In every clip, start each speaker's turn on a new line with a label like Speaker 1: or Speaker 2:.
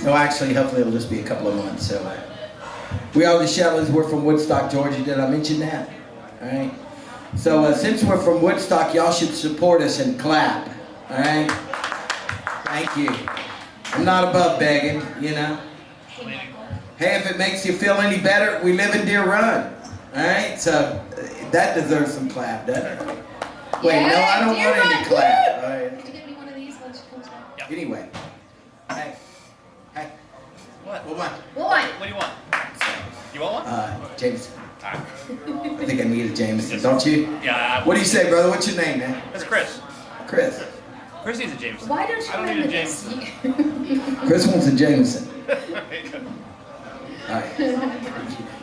Speaker 1: No, actually, hopefully it'll just be a couple of months. So we are the Shetlands. We're from Woodstock, Georgia. Did I mention that? All right. So since we're from Woodstock, y'all should support us and clap. All right. Thank you. I'm not above begging, you know. Hey, if it makes you feel any better, we live in Deer Run. All right. So that deserves some clap, doesn't it? Wait,
Speaker 2: yeah,
Speaker 1: no, I don't want any clap. All right.
Speaker 2: Can you get me one of these when she comes back?
Speaker 3: Yep.
Speaker 1: Anyway. Hey. Hey.
Speaker 3: What?
Speaker 1: What?
Speaker 3: What do you want? You want one?
Speaker 1: Jameson.
Speaker 3: Alright.
Speaker 1: I think I need a Jameson, don't you?
Speaker 3: Yeah.
Speaker 1: What do you say, brother? What's your name, man?
Speaker 3: That's Chris.
Speaker 1: Chris.
Speaker 3: Chris needs a Jameson.
Speaker 2: Why don't you
Speaker 3: I don't need a Jameson.
Speaker 1: Chris wants a Jameson. All right.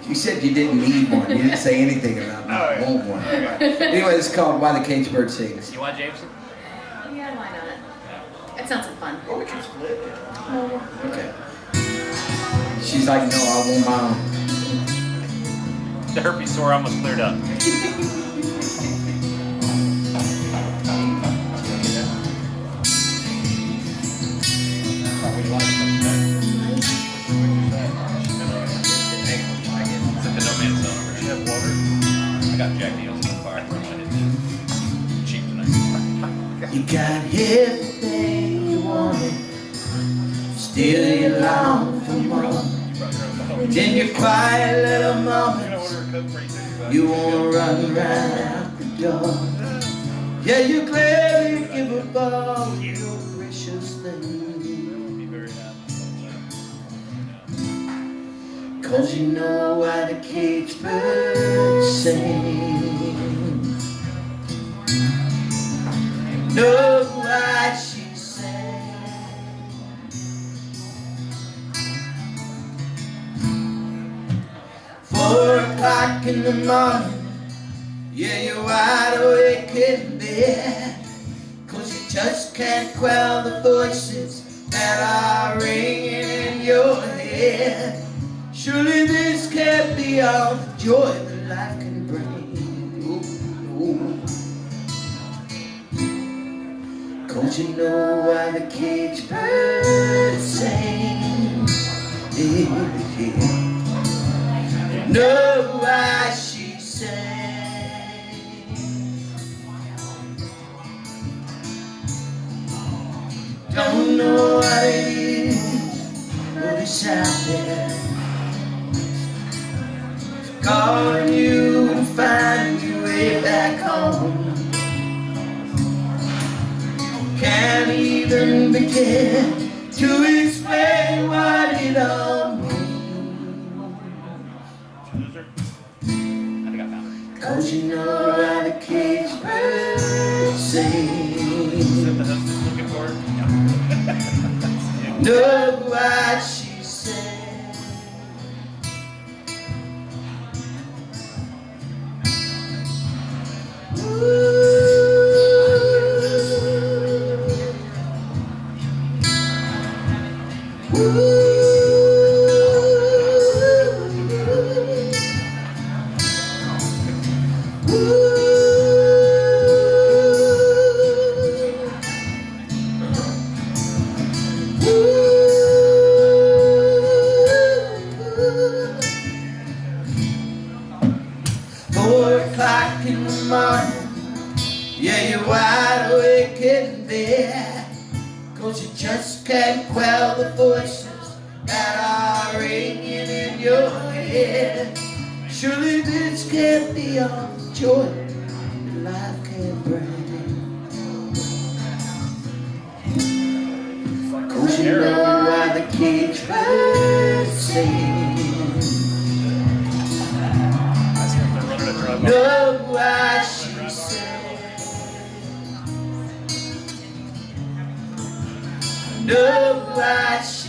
Speaker 1: You said you didn't need one. You didn't say anything about not want one. Right. Anyway, it's called Why the Caged Bird Sings.
Speaker 3: You want Jameson?
Speaker 2: Yeah, why not? That sounds like fun.
Speaker 1: Or we can split it. Okay. She's like, no, I want my own.
Speaker 3: The herpes sore almost cleared up. I got Jack Daniels on fire. Cheap tonight.
Speaker 1: You got everything you wanted, still you long for more. In your quiet little moments, you wanna run right out the door. Yeah, you gladly give up all your precious things, 'cause you know why the caged birds sing. Know why she sang. 4 o'clock in the morning, yeah, you're wide awake in bed, 'cause you just can't quell the voices that are ringing in your head. Surely this can't be all the joy that life can bring. Ooh, ooh. 'Cause you know why the caged birds sing. Yeah, yeah. Know why she sang. Don't know what it is, but it's out there, calling you to find your way back home. Can't even begin to explain what it all means. 'Cause you know why the caged birds sing. Know why she sang. In the morning, yeah, you're wide awake in bed, 'cause you just can't quell the voices that are ringing in your head. Surely this can't be all the joy that life can bring. 'Cause you know why the caged birds sing. Know why she sang. Know why she